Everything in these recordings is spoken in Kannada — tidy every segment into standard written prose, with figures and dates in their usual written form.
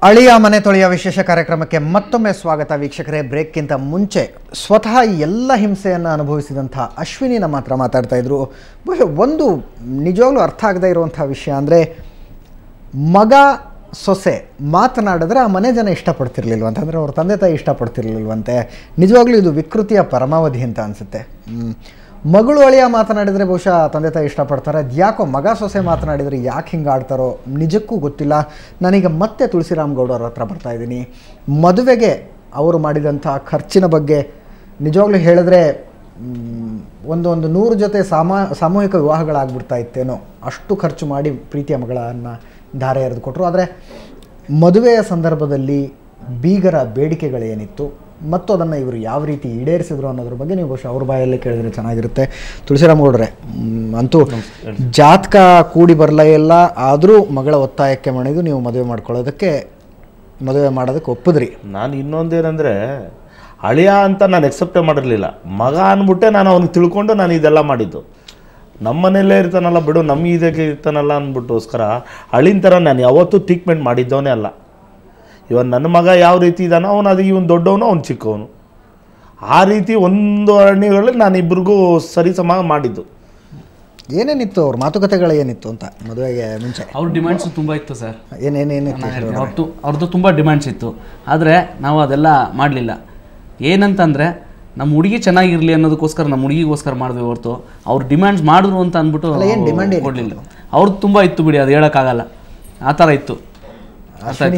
ಅಳಿಯ ಮನೆ ತೊಳೆಯ ವಿಶೇಷ ಕಾರ್ಯಕ್ರಮಕ್ಕೆ ಮತ್ತೊಮ್ಮೆ ಸ್ವಾಗತ ವೀಕ್ಷಕರೇ. ಬ್ರೇಕ್ಗಿಂತ ಮುಂಚೆ ಸ್ವತಃ ಎಲ್ಲ ಹಿಂಸೆಯನ್ನು ಅನುಭವಿಸಿದಂಥ ಅಶ್ವಿನಿ ನಮ್ಮ ಹತ್ರ ಮಾತಾಡ್ತಾ ಇದ್ರು. ಒಂದು ನಿಜವಾಗ್ಲೂ ಅರ್ಥ ಆಗದೇ ಇರುವಂಥ ವಿಷಯ ಅಂದರೆ, ಮಗ ಸೊಸೆ ಮಾತನಾಡಿದ್ರೆ ಆ ಮನೆ ಜನ ಇಷ್ಟಪಡ್ತಿರ್ಲಿಲ್ವಂತೆ, ಅಂದರೆ ಅವ್ರ ತಂದೆ ತಾಯಿ ಇಷ್ಟಪಡ್ತಿರ್ಲಿಲ್ವಂತೆ. ನಿಜವಾಗ್ಲೂ ಇದು ವಿಕೃತಿಯ ಪರಮಾವಧಿ ಅಂತ ಅನಿಸುತ್ತೆ. ಮಗಳು ಅಳಿಯ ಮಾತನಾಡಿದರೆ ಬಹುಶಃ ತಂದೆ ತಾಯಿ ಇಷ್ಟಪಡ್ತಾರೆ. ಅದು ಯಾಕೋ ಮಗ ಸೊಸೆ ಮಾತನಾಡಿದರೆ ಯಾಕೆ ಹಿಂಗೆ ಆಡ್ತಾರೋ ನಿಜಕ್ಕೂ ಗೊತ್ತಿಲ್ಲ. ನಾನೀಗ ಮತ್ತೆ ತುಳಸಿರಾಮ್ ಗೌಡರ ಹತ್ರ ಬರ್ತಾಯಿದ್ದೀನಿ. ಮದುವೆಗೆ ಅವರು ಮಾಡಿದಂಥ ಖರ್ಚಿನ ಬಗ್ಗೆ ನಿಜವಾಗ್ಲೂ ಹೇಳಿದ್ರೆ ಒಂದು 100 ಜೊತೆ ಸಾಮೂಹಿಕ ವಿವಾಹಗಳಾಗ್ಬಿಡ್ತಾ ಇತ್ತೇನೋ, ಅಷ್ಟು ಖರ್ಚು ಮಾಡಿ ಪ್ರೀತಿಯ ಮಗಳನ್ನು ಧಾರೆ ಎರೆದು ಕೊಟ್ಟರು. ಆದರೆ ಮದುವೆಯ ಸಂದರ್ಭದಲ್ಲಿ ಬೀಗರ ಬೇಡಿಕೆಗಳೇನಿತ್ತು ಮತ್ತು ಅದನ್ನು ಇವರು ಯಾವ ರೀತಿ ಈಡೇರಿಸಿದ್ರು ಅನ್ನೋದ್ರ ಬಗ್ಗೆ ನೀವು ಬಹುಶಃ ಅವ್ರ ಬಾಯಲ್ಲೇ ಕೇಳಿದ್ರೆ ಚೆನ್ನಾಗಿರುತ್ತೆ. ತುಳಸಿರಾಮ್ ಗೌಡ್ರೆ, ಅಂತೂ ಜಾತಕ ಕೂಡಿ ಬರಲೇ ಇಲ್ಲ, ಆದರೂ ಮಗಳ ಒತ್ತಾಯಕ್ಕೆ ಮಣಿದು ನೀವು ಮದುವೆ ಮಾಡೋದಕ್ಕೆ ಒಪ್ಪಿದ್ರಿ. ನಾನು ಇನ್ನೊಂದೇನೆಂದರೆ, ಅಳಿಯ ಅಂತ ನಾನು ಎಕ್ಸೆಪ್ಟೇ ಮಾಡಿರಲಿಲ್ಲ, ಮಗ ಅಂದ್ಬಿಟ್ಟೆ ನಾನು ಅವ್ನಿಗೆ ತಿಳ್ಕೊಂಡು ನಾನು ಇದೆಲ್ಲ ಮಾಡಿದ್ದು. ನಮ್ಮ ಮನೆಯಲ್ಲೇ ಇರ್ತಾನಲ್ಲ ಬಿಡು, ನಮ್ಮ ಇದಕ್ಕೆ ಇರ್ತಾನಲ್ಲ ಅಂದ್ಬಿಟ್ಟೋಸ್ಕರ ಅಳಿನ ಥರ ನಾನು ಯಾವತ್ತೂ ಟ್ರೀಟ್ಮೆಂಟ್ ಮಾಡಿದ್ದವನೇ ಅಲ್ಲ. ಇವನ್ ನನ್ನ ಮಗ ಯಾವ ರೀತಿ ಇದ್ದಾನೋ ಅವನು ಅದು ಇವನು ದೊಡ್ಡವನು ಅವ್ನು ಚಿಕ್ಕವನು, ಆ ರೀತಿ ಒಂದು ಅರಣ್ಯಗಳಲ್ಲಿ ನಾನು ಇಬ್ಬರಿಗೂ ಸರಿಸಮ ಮಾಡಿದ್ದು. ಏನೇನಿತ್ತು ಅವ್ರ ಮಾತುಕತೆಗಳು ಏನಿತ್ತು ಅಂತ ಮದುವೆಗೆ ಮುಂಚೆ? ಅವ್ರ ಡಿಮ್ಯಾಂಡ್ಸು ತುಂಬ ಇತ್ತು ಸರ್. ಏನೇನಿತ್ತು? ಅವ್ರದ್ದು ತುಂಬ ಡಿಮ್ಯಾಂಡ್ಸ್ ಇತ್ತು, ಆದರೆ ನಾವು ಅದೆಲ್ಲ ಮಾಡಲಿಲ್ಲ. ಏನಂತಂದರೆ ನಮ್ಮ ಹುಡುಗಿ ಚೆನ್ನಾಗಿರಲಿ ಅನ್ನೋದಕ್ಕೋಸ್ಕರ ನಮ್ಮ ಹುಡುಗಿಗೋಸ್ಕರ ಮಾಡಿದ್ವಿ ಹೊರತು ಅವ್ರು ಡಿಮ್ಯಾಂಡ್ಸ್ ಮಾಡಿದ್ರು ಅಂತ ಅಂದ್ಬಿಟ್ಟು ಕೊಡಲಿಲ್ಲ. ಅವ್ರದ್ದು ತುಂಬ ಇತ್ತು ಬಿಡಿ, ಅದು ಹೇಳೋಕ್ಕಾಗಲ್ಲ, ಆ ಥರ ಇತ್ತು.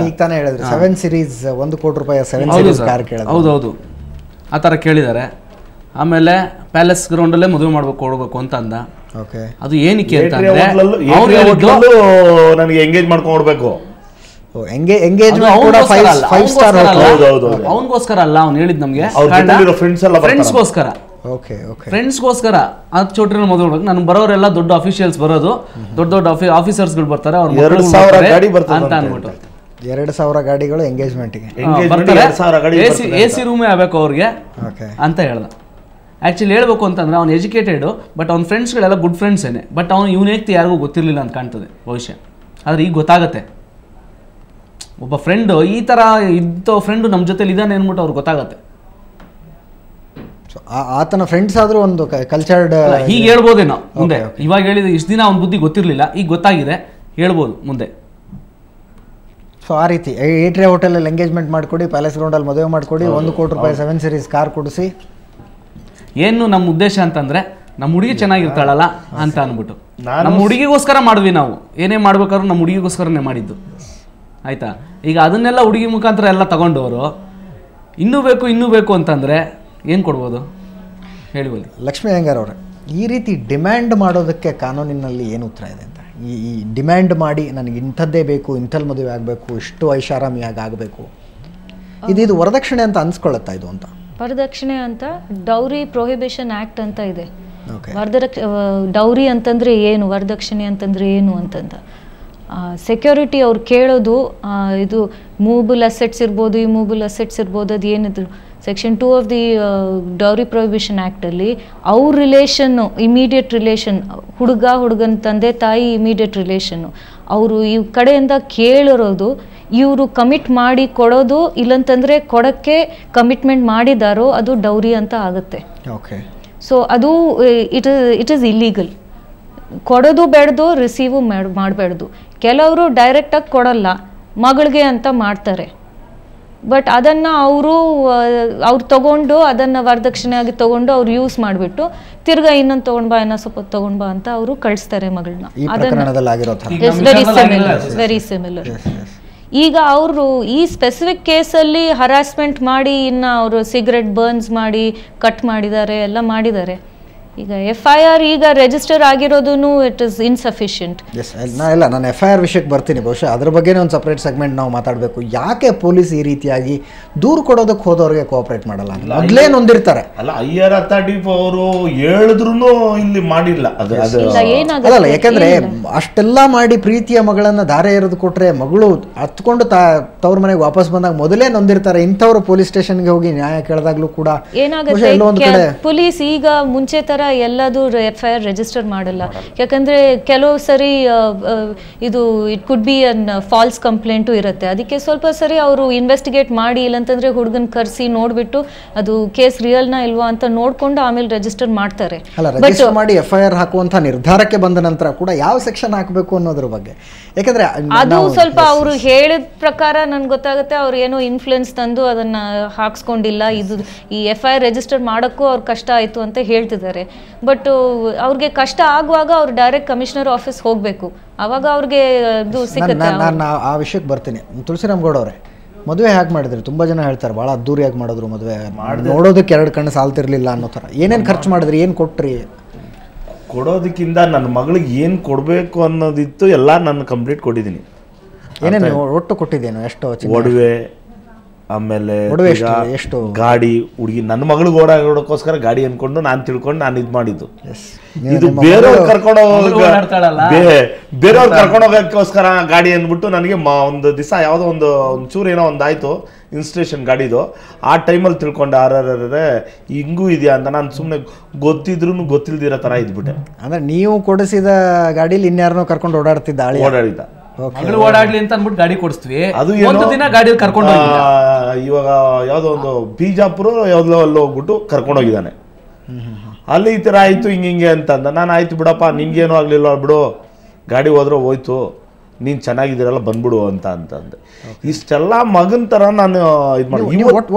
ಈಗ ತಾನೇ ಹೇಳಿದ್ರು 7 ಸೀರೀಸ್ 1 ಕೋಟಿ ರೂಪಾಯಿ 7 ಸೀರೀಸ್ ಕಾರ್ ಕೇಳಿದ್ರು. ಹೌದೌದು, ಆ ಥರ ಕೇಳಿದ್ದಾರೆ. ಆಮೇಲೆ ಪ್ಯಾಲೇಸ್ ಗ್ರೌಂಡಲ್ಲೇ ಮದುವೆ ಕೊಡಬೇಕು ಅಂತ ಅಂದ. ಅದು ಏನಕ್ಕೆ ಅಂತಂದ್ರೆ ನನಗೆ ಎಂಗೇಜ್ ಮಾಡ್ಕೊಂಡ್ಬಿಡ್ಬೇಕು, ಅವನಿಗೋಸ್ಕರ ಅಲ್ಲ, ಅವ್ನು ಹೇಳಿದ್ ನಮ್ಗೆ ಫ್ರೆಂಡ್ಸ್ಗೋಸ್ಕರ. ಫ್ರೆಂಡ್ಸ್ಗೋಸ್ಕರ ಆ ಚೋಟ್ರಿನ ಮದುವೆ ಮಾಡೋದು. ನನಗೆ ಬರೋರೆಲ್ಲ ದೊಡ್ಡ ಅಫಿಷಿಯಲ್ಸ್ ಬರೋದು, ದೊಡ್ಡ ಆಫೀಸರ್ಸ್ಗಳು ಬರ್ತಾರೆ, ಅವ್ರು ಅಂತ ಅಂದ್ಬಿಟ್ಟು 2000 ಗಾಡಿಗಳು ಎಂಗೇಜ್ಮೆಂಟ್ಗೆ AC ರೂಮೇ ಆಗಬೇಕು ಅವ್ರಿಗೆ ಅಂತ ಹೇಳ್ದ. ಆ್ಯಕ್ಚುಲಿ ಹೇಳ್ಬೇಕು ಅಂತಂದ್ರೆ ಅವ್ನು ಎಜುಕೇಟೆಡು, ಬಟ್ ಅವ್ನ ಫ್ರೆಂಡ್ಸ್ಗಳೆಲ್ಲ ಗುಡ್ ಫ್ರೆಂಡ್ಸೇನೆ. ಬಟ್ ಅವ್ನು ಇವನೇಕ್ತಿ ಯಾರಿಗೂ ಗೊತ್ತಿರಲಿಲ್ಲ ಅಂತ ಕಾಣ್ತದೆ ಭವಿಷ್ಯ. ಆದರೆ ಈಗ ಗೊತ್ತಾಗತ್ತೆ, ಒಬ್ಬ ಫ್ರೆಂಡು ಈ ಥರ ಇದ್ದ ಫ್ರೆಂಡು ನಮ್ಮ ಜೊತೆಲಿ ಇದ್ದಾನೆ ಅಂದ್ಬಿಟ್ಟು ಅವ್ರಿಗೆ ಗೊತ್ತಾಗತ್ತೆ. ಆತನ ಫ್ರೆಂಡ್ಸ್ ಆದರೂ ಒಂದು ಕಲ್ಚರ್ಡ್ ಹೀಗೆ ಹೇಳ್ಬೋದೇನೋ ಮುಂದೆ. ಇವಾಗ ಹೇಳಿದ ಇಷ್ಟು ದಿನ ಅವ್ನ ಬುದ್ಧಿ ಗೊತ್ತಿರಲಿಲ್ಲ, ಈಗ ಗೊತ್ತಾಗಿದೆ, ಹೇಳ್ಬೋದು ಮುಂದೆ. ಸೊ ಆ ರೀತಿ ಏಟ್ರೆ ಹೋಟೆಲಲ್ಲಿ ಎಂಗೇಜ್ಮೆಂಟ್ ಮಾಡಿಕೊಡಿ, ಪ್ಯಾಲೇಸ್ ಗ್ರೌಂಡಲ್ಲಿ ಮದುವೆ ಮಾಡಿಕೊಡಿ, 1 ಕೋಟಿ ರೂಪಾಯಿ 7 ಸೀರೀಸ್ ಕಾರ್ ಕೊಡಿಸಿ. ಏನು ನಮ್ಮ ಉದ್ದೇಶ ಅಂತಂದರೆ ನಮ್ಮ ಹುಡುಗಿ ಚೆನ್ನಾಗಿರ್ತಾಳಲ್ಲ ಅಂತ ಅಂದ್ಬಿಟ್ಟು ನಮ್ಮ ಹುಡುಗಿಗೋಸ್ಕರ ಮಾಡಿದ್ವಿ. ನಾವು ಏನೇ ಮಾಡ್ಬೇಕಾದ್ರೂ ನಮ್ಮ ಹುಡುಗಿಗೋಸ್ಕರನೇ ಮಾಡಿದ್ದು, ಆಯಿತಾ. ಈಗ ಅದನ್ನೆಲ್ಲ ಹುಡುಗಿ ಮುಖಾಂತರ ಎಲ್ಲ ತಗೊಂಡವರು ಇನ್ನೂ ಬೇಕು ಅಂತಂದರೆ ಏನು ಕೊಡ್ಬೋದು ಹೇಳ್ಬೋದು? ಲಕ್ಷ್ಮೀ ಅಯ್ಯಂಗಾರ್ ಅವರೇ, ಈ ರೀತಿ ಡಿಮ್ಯಾಂಡ್ ಮಾಡೋದಕ್ಕೆ ಕಾನೂನಿನಲ್ಲಿ ಏನು ಉತ್ತರ ಇದೆ ಅಂತ? ಈ ಡಿಮ್ಯಾಂಡ್ ಮಾಡಿ ನನಗೆ ಇಂಥದ್ದೇ ಬೇಕು, ಇಂಥಲ್ಲಿ ಮದುವೆ ಆಗಬೇಕು, ಇಷ್ಟು ಐಷಾರಾಮಿಯಾಗಿ ಆಗಬೇಕು, ಇದು ವರದಕ್ಷಿಣೆ ಅಂತ ಅನ್ಸ್ಕೊಳ್ಳುತ್ತಾ ಇದು ಅಂತ? ವರದಕ್ಷಿಣೆ ಅಂತ ಡೌರಿ ಪ್ರೊಹಿಬಿಷನ್ ಆ್ಯಕ್ಟ್ ಅಂತ ಇದೆ. ಡೌರಿ ಅಂತಂದರೆ ಏನು, ವರದಕ್ಷಿಣೆ ಅಂತಂದರೆ ಏನು ಅಂತಂದ ಸೆಕ್ಯೂರಿಟಿ ಅವ್ರು ಕೇಳೋದು, ಇದು ಮೂವಬಲ್ ಅಸೆಟ್ಸ್ ಇರ್ಬೋದು, ಈ ಮೂವಬಲ್ ಅಸೆಟ್ಸ್ ಇರ್ಬೋದು, ಅದು ಏನಿದ್ರು section 2 of the dowry prohibition ಆ್ಯಕ್ಟಲ್ಲಿ ಅವ್ರ ರಿಲೇಷನ್ನು, ಇಮಿಡಿಯೇಟ್ ರಿಲೇಷನ್, ಹುಡುಗನ ತಂದೆ ತಾಯಿ ಇಮಿಡಿಯೇಟ್ ರಿಲೇಷನ್ನು, ಅವರು ಈ ಕಡೆಯಿಂದ ಕೇಳಿರೋದು ಇವರು ಕಮಿಟ್ ಮಾಡಿ ಕೊಡೋದು, ಇಲ್ಲಂತಂದರೆ ಕೊಡೋಕ್ಕೆ ಕಮಿಟ್ಮೆಂಟ್ ಮಾಡಿದಾರೋ ಅದು ಡೌರಿ ಅಂತ ಆಗುತ್ತೆ. ಸೊ ಅದು ಇಟ್ ಈಸ್ ಇಲ್ಲೀಗಲ್. ಕೊಡೋದು ಬೇಡ್ದು, ರಿಸೀವು ಮಾಡಬೇಡ್ದು. ಕೆಲವರು ಡೈರೆಕ್ಟಾಗಿ ಕೊಡಲ್ಲ, ಮಗಳಿಗೆ ಅಂತ ಮಾಡ್ತಾರೆ. ಬಟ್ ಅದನ್ನು ಅವ್ರು ತೊಗೊಂಡು ಅದನ್ನು ವರದಕ್ಷಿಣೆಯಾಗಿ ತೊಗೊಂಡು ಅವ್ರು ಯೂಸ್ ಮಾಡಿಬಿಟ್ಟು ತಿರ್ಗಾ ಇನ್ನೊಂದು ತೊಗೊಂಡ್ಬಾ, ಇನ್ನೂ ಸ್ವಲ್ಪ ತೊಗೊಂಡ್ಬಾ ಅಂತ ಅವರು ಕಳಿಸ್ತಾರೆ ಮಗಳನ್ನ. Very similar. ಈಗ ಅವರು ಈ ಸ್ಪೆಸಿಫಿಕ್ ಕೇಸಲ್ಲಿ ಹರಾಸ್ಮೆಂಟ್ ಮಾಡಿ ಇನ್ನು ಅವರು ಸಿಗರೆಟ್ ಬರ್ನ್ಸ್ ಮಾಡಿ ಕಟ್ ಮಾಡಿದ್ದಾರೆ, ಎಲ್ಲ ಮಾಡಿದ್ದಾರೆ. ಈಗ FIR ಈಗ ರಿಜಿಸ್ಟರ್ ಆಗಿರೋದು ಇಟ್ ಇಸ್ ಇನ್ಸಫಿಷಿಯಂಟ್. ಇಲ್ಲ, ನಾನು FIR ವಿಷಯಕ್ಕೆ ಬರ್ತೀನಿ. ಬಹುಶಃ ಅದ್ರ ಬಗ್ಗೆನೇ ಒಂದು ಸಪ್ರೇಟ್ ಸೆಗ್ಮೆಂಟ್ ನಾವು ಮಾತಾಡಬೇಕು. ಯಾಕೆ ಪೊಲೀಸ್ ಈ ರೀತಿಯಾಗಿ ದೂರು ಕೊಡೋದಕ್ಕೆ ಹೋದವ್ರಿಗೆ ಕೋಆಪರೇಟ್ ಮಾಡಲ್ಲ? ಮೊದಲೇ ನೊಂದಿರ್ತಾರೆ ಅಲ್ಲ, IR ಅಥಾರಿಟಿ ಅವರು ಹೇಳಿದ್ರು ಇಲ್ಲಿ ಮಾಡಿಲ್ಲ. ಅಲ್ಲ, ಯಾಕಂದ್ರೆ ಅಷ್ಟೆಲ್ಲ ಮಾಡಿ ಪ್ರೀತಿಯ ಮಗಳನ್ನ ಧಾರೆ ಎರೆದು ಕೊಟ್ರೆ ಮಗಳು ಹತ್ಕೊಂಡು ತವ್ರ ಮನೆಗೆ ವಾಪಸ್ ಬಂದಾಗ ಮೊದಲೇ ನೊಂದಿರ್ತಾರೆ. ಇಂಥವ್ರು ಪೊಲೀಸ್ ಸ್ಟೇಷನ್ಗೆ ಹೋಗಿ ನ್ಯಾಯ ಕೇಳಿದಾಗ್ಲೂ ಕೂಡ ಏನಾಗುತ್ತೆ, ಪೊಲೀಸ್ ಈಗ ಮುಂಚೆ ತರ ಎಲ್ಲದೂ FIR ರಿಜಿಸ್ಟರ್ ಮಾಡಲ್ಲ. ಯಾಕಂದರೆ ಕೆಲವು ಸರಿ ಇದು it could be an false complaint ಇರುತ್ತೆ. ಅದಕ್ಕೆ ಸ್ವಲ್ಪ ಸರಿ ಅವರು ಇನ್ವೆಸ್ಟಿಗೇಟ್ ಮಾಡಿ, ಇಲ್ಲಂತಂದರೆ ಹುಡುಗನ ಕರೆಸಿ ನೋಡಿಬಿಟ್ಟು ಅದು ಕೇಸ್ ರಿಯಲ್ನಾ ಇಲ್ವಾ ಅಂತ ನೋಡಿಕೊಂಡು ಆಮೇಲೆ ರಿಜಿಸ್ಟರ್ ಮಾಡ್ತಾರೆ. ಅಲ್ಲ, ರಿಜಿಸ್ಟರ್ ಮಾಡಿ FIR ಹಾಕುವಂಥ ನಿರ್ಧಾರಕ್ಕೆ ಬಂದ ನಂತರ ಕೂಡ ಯಾವ ಸೆಕ್ಷನ್ ಹಾಕಬೇಕು ಅನ್ನೋದ್ರ ಬಗ್ಗೆ, ಯಾಕಂದರೆ ಅದು ಸ್ವಲ್ಪ ಅವರು ಹೇಳಿದ ಪ್ರಕಾರ ನನ್ಗೆ ಗೊತ್ತಾಗುತ್ತೆ ಅವ್ರು ಏನೋ ಇನ್ಫ್ಲುಯೆನ್ಸ್ ತಂದು ಅದನ್ನು ಹಾಕ್ಸ್ಕೊಂಡಿಲ್ಲ. ಇದು ಈ FIR ರಿಜಿಸ್ಟರ್ ಮಾಡೋಕ್ಕೂ ಅವ್ರು ಕಷ್ಟ ಆಯಿತು ಅಂತ ಹೇಳ್ತಿದ್ದಾರೆ. ಬಟ್ ಅವ್ರಿಗೆ ಕಷ್ಟ ಆಗುವಾಗ ಅವ್ರು ಡೈರೆಕ್ಟ್ ಕಮಿಷನರ್ ಆಫೀಸ್ ಹೋಗಬೇಕು, ಅವಾಗ ಅವ್ರಿಗೆ ಇದು ಸಿಗುತ್ತೆ. ನಾನು ಆ ವಿಷಯಕ್ಕೆ ಬರ್ತೀನಿ. ತುಳಸಿರಾಮ್ ಗೌಡ ಅವರೇ, ಮದುವೆ ಹೇಗೆ ಮಾಡಿದ್ರಿ? ತುಂಬ ಜನ ಹೇಳ್ತಾರೆ ಭಾಳ ಅದ್ದೂರಿಯಾಗಿ ಮಾಡಿದ್ರು ಮದುವೆ, ನೋಡೋದಕ್ಕೆ 2 ಕಣ್ಣು ಸಾಲ್ತಿರ್ಲಿಲ್ಲ ಅನ್ನೋ ಥರ. ಏನೇನು ಖರ್ಚು ಮಾಡಿದ್ರಿ, ಏನು ಕೊಟ್ರಿ? ಕೊಡೋದಕ್ಕಿಂತ ನನ್ನ ಮಗಳಿಗೆ ಏನು ಕೊಡಬೇಕು ಅನ್ನೋದಿತ್ತು ಎಲ್ಲ ನಾನು ಕಂಪ್ಲೀಟ್ ಕೊಟ್ಟಿದ್ದೀನಿ. ಏನೇನು ಒಟ್ಟು ಕೊಟ್ಟಿದ್ದೇನು? ಎಷ್ಟು? ಒಡವೆ, ಆಮೇಲೆ ಎಷ್ಟು? ಗಾಡಿ, ಹುಡುಗಿ, ನನ್ನ ಮಗಳಿಗೆ ಓಡಾಡೋಕ್ಕೋಸ್ಕರ ಗಾಡಿ ಅನ್ಕೊಂಡು ನಾನು ತಿಳ್ಕೊಂಡು ನಾನು ಇದು ಮಾಡಿದ್ದು. ಇದು ಬೇರೆಯವ್ರು ಕರ್ಕೊಂಡು ಬೇರೆಯವ್ರು ಕರ್ಕೊಂಡು ಹೋಗೋಕ್ಕೋಸ್ಕರ ಗಾಡಿ ಅಂದ್ಬಿಟ್ಟು ನನಗೆ ಒಂದು ದಿವಸ ಯಾವುದೋ ಒಂದು ಚೂರು ಏನೋ ಒಂದಾಯ್ತು ಇನ್ಸ್ಟೇಷನ್ ಗಾಡಿದು. ಆ ಟೈಮಲ್ಲಿ ತಿಳ್ಕೊಂಡೆ ಆರೇ ಹಿಂಗೂ ಇದೆಯಾ ಅಂತ. ನಾನು ಸುಮ್ಮನೆ ಗೊತ್ತಿದ್ರು ಗೊತ್ತಿಲ್ದಿರೋ ಥರ ಇದ್ಬಿಟ್ಟೆ. ಅಂದರೆ ನೀವು ಕೊಡಿಸಿದ ಗಾಡೀಲಿ ಇನ್ಯಾರನ್ನೋ ಕರ್ಕೊಂಡು ಓಡಾಡ್ತಿದ್ದ ಓಡಾಡಿದ್ದ ಓಡಾಡ್ಲಿ ಅಂತ ಅಂದ್ಬಿಟ್ಟು ಗಾಡಿ ಕೊಡಿಸ್ತೀವಿ. ಅದು ಒಂದು ದಿನ ಗಾಡಿ ಕರ್ಕೊಂಡು ಇವಾಗ ಯಾವುದೋ ಒಂದು ಬಿಜಾಪುರ ಯಾವುದೋ ಅಲ್ಲಿ ಹೋಗ್ಬಿಟ್ಟು ಕರ್ಕೊಂಡೋಗಿದ್ದಾನೆ. ಅಲ್ಲಿ ಈ ಥರ ಆಯಿತು ಹಿಂಗೆ ಅಂತಂದ. ನಾನು ಆಯ್ತು ಬಿಡಪ್ಪ, ನಿನ್ಗೇನು ಆಗಲಿಲ್ಲ ಬಿಡು, ಗಾಡಿ ಹೋದ್ರೆ ಹೋಯ್ತು, ನೀನು ಚೆನ್ನಾಗಿದ್ದೀರಲ್ಲ ಬಂದ್ಬಿಡು ಅಂತಂದೆ. ಇಷ್ಟೆಲ್ಲ ಮಗನ ಥರ ನಾನು ಇದು ಮಾಡಿ.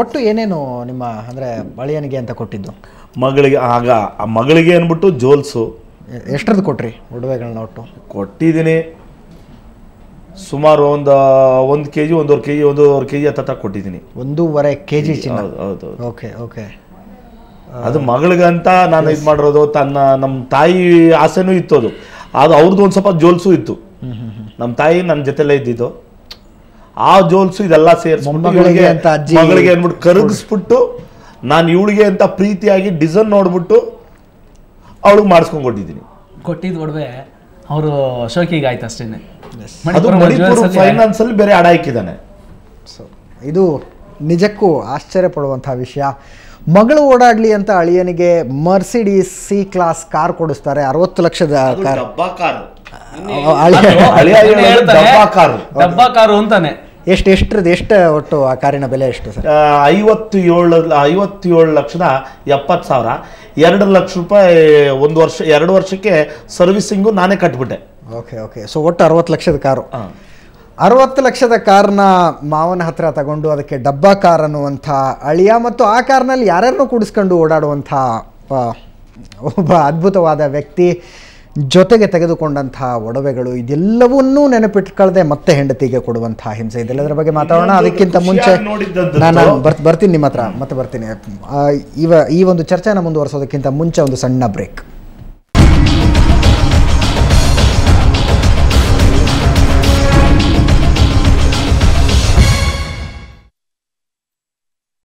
ಒಟ್ಟು ಏನೇನು ನಿಮ್ಮ ಅಂದರೆ ಬಳಿಯನಿಗೆ ಅಂತ ಕೊಟ್ಟಿದ್ದು? ಮಗಳಿಗೆ ಆಗ ಆ ಮಗಳಿಗೆ ಅಂದ್ಬಿಟ್ಟು ಜೋಲ್ಸು. ಎಷ್ಟರದ್ದು ಕೊಟ್ರಿ ಒಡವೆಗಳನ್ನ? ಒಟ್ಟು ಕೊಟ್ಟಿದ್ದೀನಿ ಸುಮಾರು ಒಂದು ಕೆಜಿ, 1.5 ಕೆಜಿ ಹತ್ತ ಕೊಟ್ಟಿದ್ದೀನಿ. 1.5 ಕೆಜಿ ಚಿನ್ನ? ಹೌದು. Okay okay. ಅದು ಮಗಳಿಗಂತ ನಾನು ಇದು ಮಾಡಿರೋದು. ನಮ್ಮ ತಾಯಿ ಆಸೆನೂ ಇತ್ತು. ಅದು ಅವ್ರದ್ದು ಒಂದು ಸ್ವಲ್ಪ ಜೋಲ್ಸು ಇತ್ತು. ನಮ್ಮ ತಾಯಿ ನನ್ನ ಜೊತೆಲೇ ಇದ್ದಿದ್ದು. ಆ ಜೋಲ್ಸು ಇದೆಲ್ಲ ಸೇರಿಸ್ಬಿಟ್ಟು ಮಗಳಿಗೆ ಅಂದ್ಬಿಟ್ಟು ಕರಗಿಸ್ಬಿಟ್ಟು ನಾನು ಇವಳಿಗೆ ಅಂತ ಪ್ರೀತಿಯಾಗಿ ಡಿಸೈನ್ ನೋಡ್ಬಿಟ್ಟು ಅವಳಿಗೆ ಮಾಡಿಸ್ಕೊಂಡ್ಕೊಟ್ಟಿದ್ದೀನಿ. ಕೊಟ್ಟಿದ್ದು ಒಡವೆ ಅವರು ಶೋಕಿಗೆ ಆಯ್ತು ಅಷ್ಟೇನೆ. ಅದು ಮಣಿಪುರ ಫೈನಾನ್ಸ್ ಅಲ್ಲಿ ಬೇರೆ ಅಡ ಇಕ್ಕಿದ್ದಾನೆ. ಸೊ ಇದು ನಿಜಕ್ಕೂ ಆಶ್ಚರ್ಯ ಪಡುವಂತಹ ವಿಷಯ. ಮಗಳು ಓಡಾಡ್ಲಿ ಅಂತ ಅಳಿಯನಿಗೆ ಮರ್ಸಿಡೀಸ್ C-ಕ್ಲಾಸ್ ಕಾರ್ ಕೊಡಿಸ್ತಾರೆ. 60 ಲಕ್ಷದ ಕಾರ್. ಡಬ್ಬಾ ಕಾರು ಅಂತಾನೆ. ಎಷ್ಟು ಒಟ್ಟು ಆ ಕಾರಿನ ಬೆಲೆ ಎಷ್ಟು ಸರ್? 57,70,000 2 ಲಕ್ಷ ರೂಪಾಯಿ 2 ವರ್ಷಕ್ಕೆ ಸರ್ವಿಸಿಂಗು ನಾನೇ ಕಟ್ಬಿಟ್ಟೆ. ಓಕೆ. ಸೊ ಒಟ್ಟು 60 ಲಕ್ಷದ ಕಾರು. 60 ಲಕ್ಷದ ಕಾರ್ನ ಮಾವನ ಹತ್ರ ತಗೊಂಡು ಅದಕ್ಕೆ ಡಬ್ಬಾ ಕಾರ್ ಅನ್ನುವಂಥ ಅಳಿಯ ಮತ್ತು ಆ ಕಾರ್ನಲ್ಲಿ ಯಾರ್ಯಾರನ್ನೂ ಕೂಡಿಸ್ಕೊಂಡು ಓಡಾಡುವಂಥ ಒಬ್ಬ ಅದ್ಭುತವಾದ ವ್ಯಕ್ತಿ, ಜೊತೆಗೆ ತೆಗೆದುಕೊಂಡಂಥ ಒಡವೆಗಳು, ಇದೆಲ್ಲವನ್ನೂ ನೆನಪಿಟ್ಕೊಳ್ಳದೆ ಮತ್ತೆ ಹೆಂಡತಿಗೆ ಕೊಡುವಂಥ ಹಿಂಸೆ, ಇದೆಲ್ಲದರ ಬಗ್ಗೆ ಮಾತಾಡೋಣ. ಅದಕ್ಕಿಂತ ಮುಂಚೆ ನಾನು ಬರ್ತೀನಿ ನಿಮ್ಮ ಹತ್ರ, ಮತ್ತೆ ಬರ್ತೀನಿ. ಈ ಒಂದು ಚರ್ಚೆನ ಮುಂದುವರಿಸೋದಕ್ಕಿಂತ ಮುಂಚೆ ಒಂದು ಸಣ್ಣ ಬ್ರೇಕ್.